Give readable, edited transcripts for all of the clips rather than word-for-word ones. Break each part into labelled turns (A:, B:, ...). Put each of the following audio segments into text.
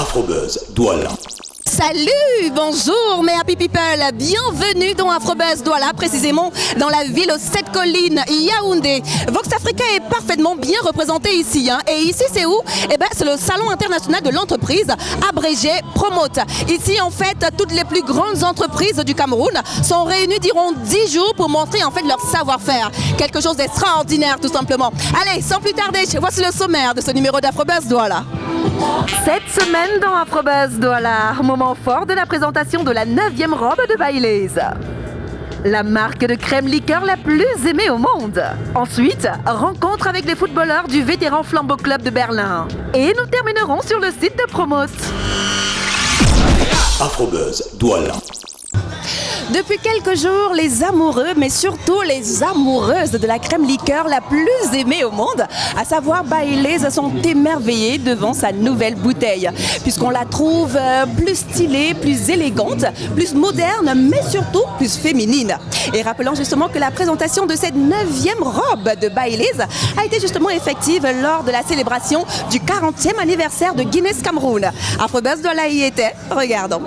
A: Afrobuzz Douala.
B: Salut, bonjour mes happy people, bienvenue dans Afrobuzz Douala, précisément dans la ville aux 7 collines, Yaoundé. Vox Africa est parfaitement bien représenté ici, et ici c'est où? Eh ben, c'est le salon international de l'entreprise, abrégé Promote. Ici en fait, toutes les plus grandes entreprises du Cameroun sont réunies durant 10 jours pour montrer en fait leur savoir-faire. Quelque chose d'extraordinaire tout simplement. Allez, sans plus tarder, voici le sommaire de ce numéro d'Afrobuzz Douala. Cette semaine dans Afrobuzz Douala, moment fort de la présentation de la 9e robe de Baileys. La marque de crème liqueur la plus aimée au monde. Ensuite, rencontre avec les footballeurs du vétéran Flambeau Club de Berlin. Et nous terminerons sur le site de Promote.
A: Afrobuzz Douala.
B: Depuis quelques jours, les amoureux, mais surtout les amoureuses de la crème liqueur la plus aimée au monde, à savoir Baileys, sont émerveillés devant sa nouvelle bouteille, puisqu'on la trouve plus stylée, plus élégante, plus moderne, mais surtout plus féminine. Et rappelons justement que la présentation de cette 9e robe de Baileys a été justement effective lors de la célébration du 40e anniversaire de Guinness Cameroun. Afrobuzz Douala y était, regardons.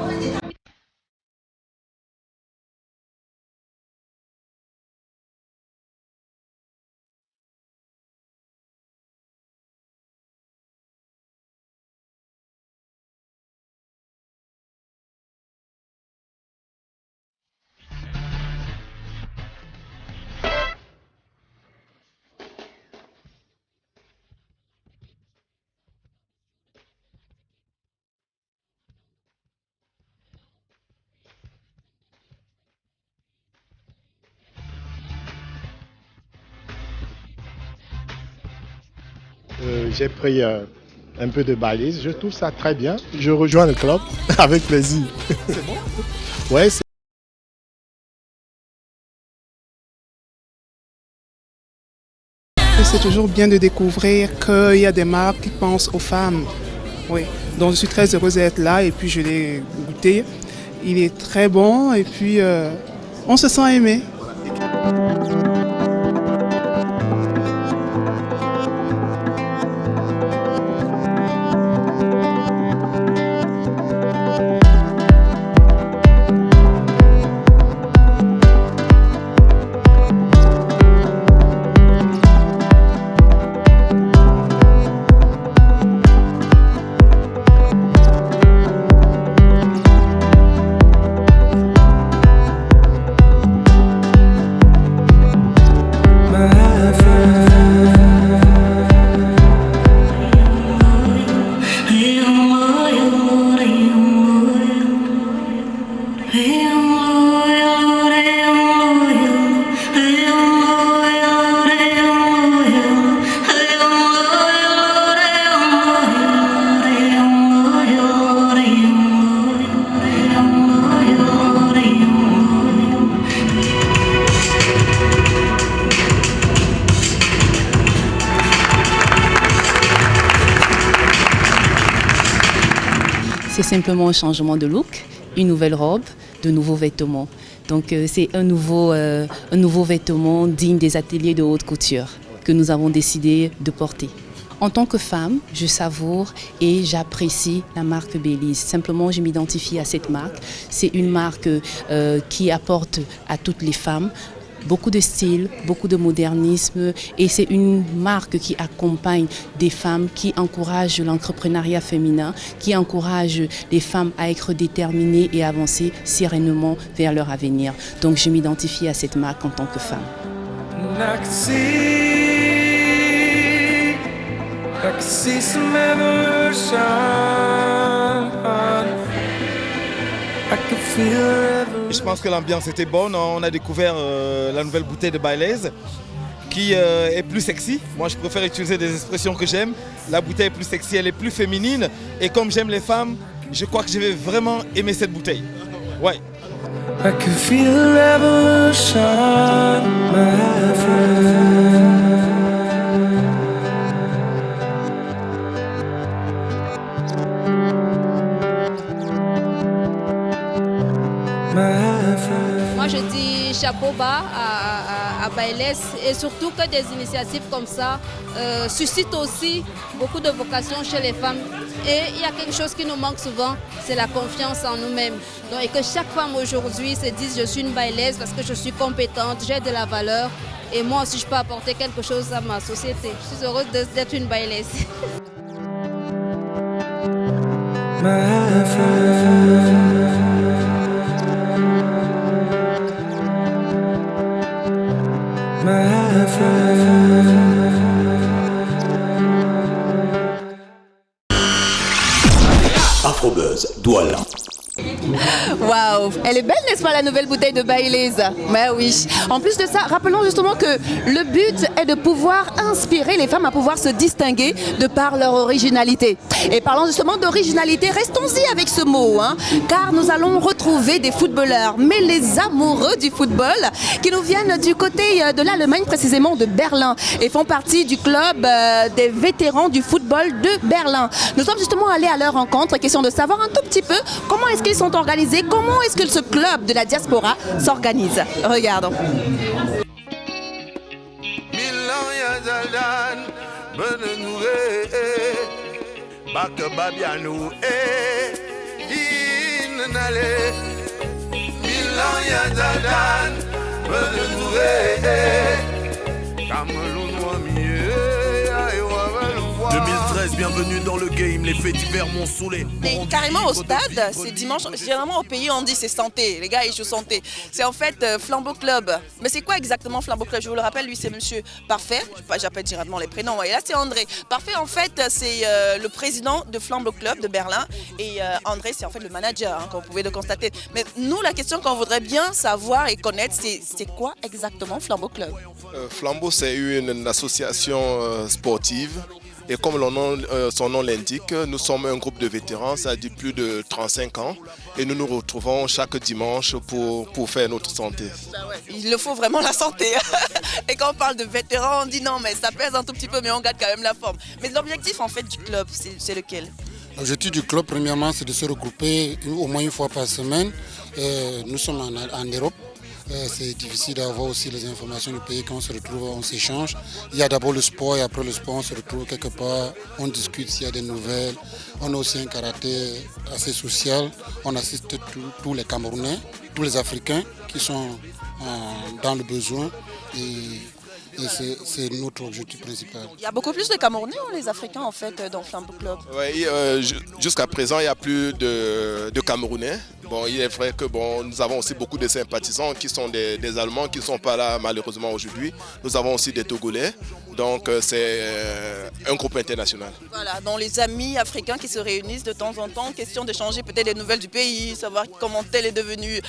C: J'ai pris un peu de Baileys, je trouve ça très bien. Je rejoins le club avec plaisir.
D: C'est bon?
C: Ouais,
E: c'est toujours bien de découvrir qu'il y a des marques qui pensent aux femmes. Oui. Donc je suis très heureuse d'être là et puis je l'ai goûté. Il est très bon et puis on se sent aimé.
F: C'est simplement un changement de look, une nouvelle robe, de nouveaux vêtements. Donc c'est un nouveau vêtement digne des ateliers de haute couture que nous avons décidé de porter. En tant que femme, je savoure et j'apprécie la marque Baileys. Simplement, je m'identifie à cette marque. C'est une marque qui apporte à toutes les femmes beaucoup de style, beaucoup de modernisme, et c'est une marque qui accompagne des femmes, qui encourage l'entrepreneuriat féminin, qui encourage les femmes à être déterminées et avancer sereinement vers leur avenir. Donc je m'identifie à cette marque en tant que femme.
D: Je pense que l'ambiance était bonne. On a découvert la nouvelle bouteille de Baileys qui est plus sexy. Moi, je préfère utiliser des expressions que j'aime. La bouteille est plus sexy, elle est plus féminine. Et comme j'aime les femmes, je crois que je vais vraiment aimer cette bouteille. Ouais. I can feel the revolution, my friend.
B: Moi je dis chapeau bas à
G: à Bailes et surtout que des initiatives comme ça suscitent aussi beaucoup de vocations chez les femmes. Et il y a quelque chose qui nous manque souvent, c'est la confiance en nous-mêmes. Donc, et que chaque femme aujourd'hui se dise je suis une Bailaise parce que je suis compétente, j'ai de la valeur et moi aussi je peux apporter quelque chose à ma société. Je suis heureuse d'être une Bailaise.
A: Afrobuzz Douala.
B: Waouh, elle est belle, n'est-ce pas, la nouvelle bouteille de Baileys? Mais oui. En plus de ça, rappelons justement que le but est de pouvoir inspirer les femmes à pouvoir se distinguer de par leur originalité. Et parlant justement d'originalité, restons-y avec ce mot, car nous allons retrouver des footballeurs, mais les amoureux du football, qui nous viennent du côté de l'Allemagne, précisément de Berlin, et font partie du club des vétérans du football de Berlin. Nous sommes justement allés à leur rencontre, question de savoir un tout petit peu comment est-ce qu'ils sont organisés, comment est-ce que ce club de la diaspora s'organise. Regardons.
H: Bienvenue dans le game, les faits divers m'ont saoulé.
I: Carrément au stade, c'est dimanche. Généralement au pays on dit c'est santé, les gars ils jouent santé. C'est en fait Flambeau Club. Mais c'est quoi exactement Flambeau Club? Je vous le rappelle, lui c'est monsieur Parfait. J'appelle directement les prénoms. Et là c'est André. Parfait en fait c'est le président de Flambeau Club de Berlin. Et André c'est en fait le manager, comme vous pouvez le constater. Mais nous la question qu'on voudrait bien savoir et connaître c'est quoi exactement Flambeau Club?
J: Flambeau c'est une association sportive. Et comme son nom l'indique, nous sommes un groupe de vétérans, ça dit plus de 35 ans. Et nous nous retrouvons chaque dimanche pour faire notre santé.
I: Il le faut vraiment la santé. Et quand on parle de vétérans, on dit non, mais ça pèse un tout petit peu, mais on garde quand même la forme. Mais l'objectif en fait du club, c'est lequel?
K: L'objectif du club, premièrement, c'est de se regrouper au moins une fois par semaine. Nous sommes en Europe. C'est difficile d'avoir aussi les informations du pays. Quand on se retrouve, on s'échange. Il y a d'abord le sport et après le sport, on se retrouve quelque part. On discute s'il y a des nouvelles. On a aussi un caractère assez social. On assiste tous les Camerounais, tous les Africains qui sont dans le besoin. Et c'est notre objectif principal.
I: Il y a beaucoup plus de Camerounais ou les Africains en fait dans Flambeau Club?
J: Oui, jusqu'à présent il y a plus de Camerounais. Bon, il est vrai que nous avons aussi beaucoup de sympathisants qui sont des Allemands qui ne sont pas là malheureusement aujourd'hui. Nous avons aussi des Togolais. Donc c'est un groupe international.
I: Voilà, donc les amis africains qui se réunissent de temps en temps, question d'échanger peut-être des nouvelles du pays, savoir comment tel est devenu,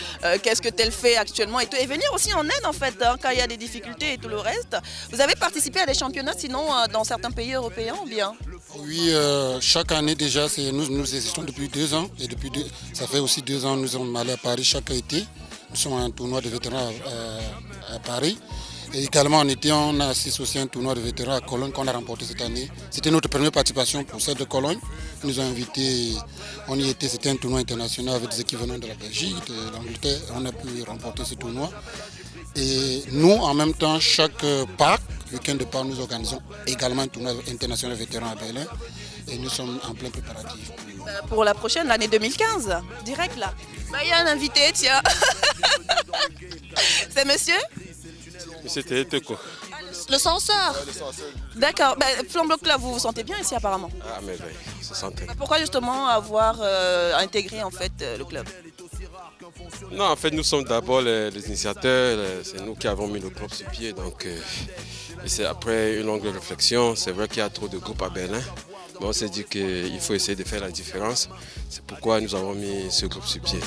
I: qu'est-ce que tel fait actuellement et tout. Et venir aussi en aide en fait quand il y a des difficultés et tout le reste. Vous avez participé à des championnats sinon dans certains pays européens ou bien?
K: Oui, chaque année déjà, nous existons depuis 2 ans. Et ça fait aussi 2 ans que nous sommes allés à Paris chaque été. Nous sommes à un tournoi de vétérans à Paris. Et également en été, on a assisté aussi à un tournoi de vétérans à Cologne qu'on a remporté cette année. C'était notre première participation pour celle de Cologne. Ils nous ont invités, on y était, c'était un tournoi international avec des équipes venant de la Belgique, de l'Angleterre. On a pu remporter ce tournoi. Et nous, en même temps, chaque Pâques, week-end de Pâques, nous organisons également un tournoi international de vétérans à Berlin. Et nous sommes en plein préparatif.
I: Pour la prochaine, l'année 2015, direct là. Il y a un invité, tiens. C'est monsieur?
L: Monsieur Téteko.
I: Le censeur. D'accord. Flambeau Club, vous vous sentez bien ici apparemment?
L: Ah mais oui, se sentait.
I: Pourquoi justement avoir intégré en fait le club?
L: Non, en fait nous sommes d'abord les initiateurs, c'est nous qui avons mis le club sur pied. Donc, et c'est après une longue réflexion, c'est vrai qu'il y a trop de groupes à Berlin. Mais on s'est dit qu'il faut essayer de faire la différence. C'est pourquoi nous avons mis ce groupe sur pied.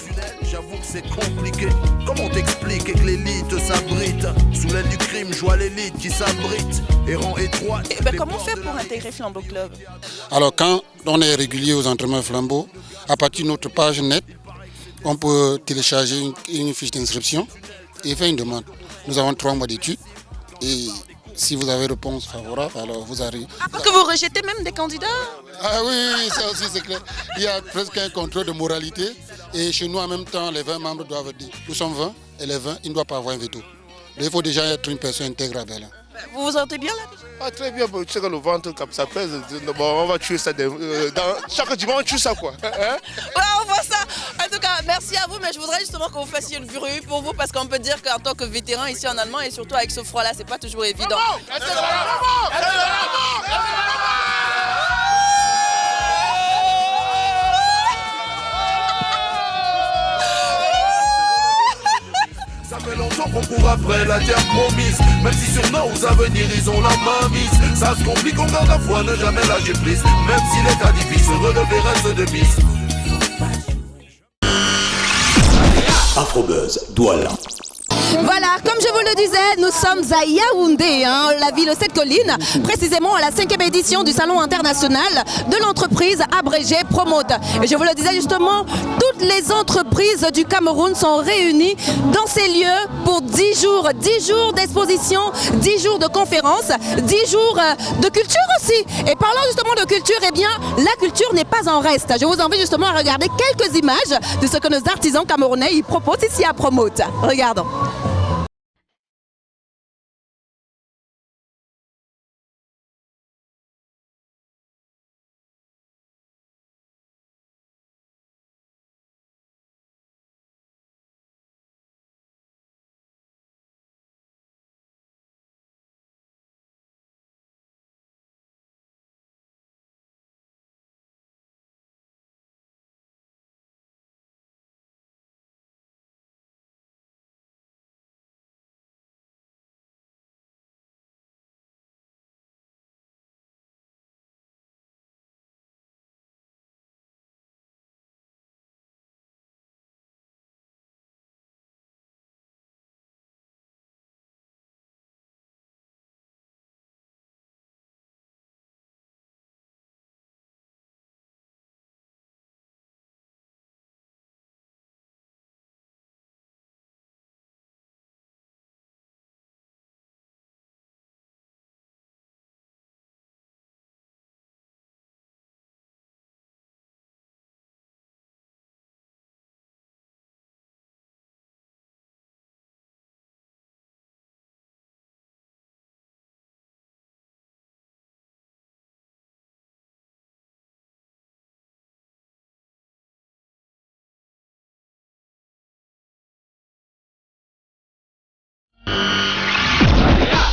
H: J'avoue que c'est compliqué. Comment t'expliquer que l'élite s'abrite? Sous l'aile du crime, je vois l'élite qui s'abrite. Errant étroit.
I: Comment faire pour intégrer Flambeau Club?
K: Alors quand on est régulier aux entraînements Flambeau, à partir de notre page net, on peut télécharger une fiche d'inscription et faire une demande. Nous avons 3 mois d'études et si vous avez réponse favorable, alors vous arrivez.
I: Parce que vous rejetez même des candidats?
K: Ah oui, ça aussi c'est clair. Il y a presque un contrôle de moralité. Et chez nous, en même temps, les 20 membres doivent dire, nous sommes 20, et les 20, ils ne doivent pas avoir un veto. il faut déjà être une personne intègre à Berlin.
I: Vous vous sentez bien là?
J: Ah, très bien, tu sais que le ventre, comme ça pèse, bon, on va tuer ça. Chaque dimanche, on tue ça quoi. Hein?
I: Ouais, on voit ça. En tout cas, merci à vous, mais je voudrais justement que vous fassiez une grue pour vous, parce qu'on peut dire qu'en tant que vétéran ici en Allemagne, et surtout avec ce froid-là, c'est pas toujours évident.
H: Ça fait longtemps qu'on court après la terre promise. Même si sur nos avenirs ils ont la main mise. Ça se complique, on garde la foi, ne jamais lâcher prise. Même si l'état difficile, relever reste de mise.
A: Afrobuzz Douala.
B: Voilà, comme je vous le disais, nous sommes à Yaoundé, la ville aux 7 collines, précisément à la 5e édition du Salon international de l'entreprise abrégée Promote. Et je vous le disais justement, toutes les entreprises du Cameroun sont réunies dans ces lieux pour 10 jours d'exposition, 10 jours de conférences, 10 jours de culture aussi. Et parlant justement de culture, eh bien, la culture n'est pas en reste. Je vous invite justement à regarder quelques images de ce que nos artisans camerounais y proposent ici à Promote. Regardons.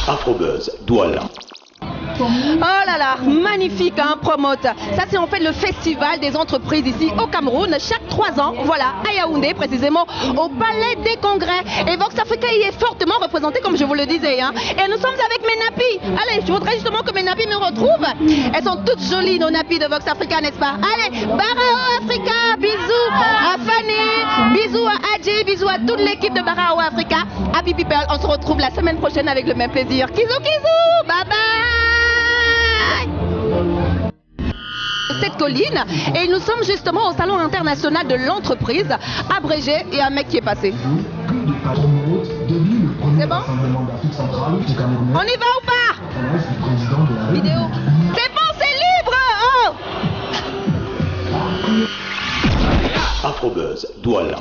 A: Afrobuzz Douala.
B: Oh là là, magnifique Promote. Ça c'est en fait le festival des entreprises ici au Cameroun, chaque 3 ans, voilà, à Yaoundé précisément, au Palais des Congrès. Et Vox Africa y est fortement représenté comme je vous le disais. Et nous sommes avec mes nappies. Allez, je voudrais justement que mes nappies me retrouvent. Elles sont toutes jolies nos nappies de Vox Africa, n'est-ce pas? Allez, Barao Africa, bisous à Fanny, bisous à Adji, bisous à toute l'équipe de Barao Africa. Happy People, on se retrouve la semaine prochaine avec le même plaisir. Kizou kizou, bye bye. Cette colline et nous sommes justement au salon international de l'entreprise abrégé et un mec qui est passé. C'est bon? On y va ou pas? Vidéo. C'est bon, c'est libre. Oh.
A: Afrobuzz Douala.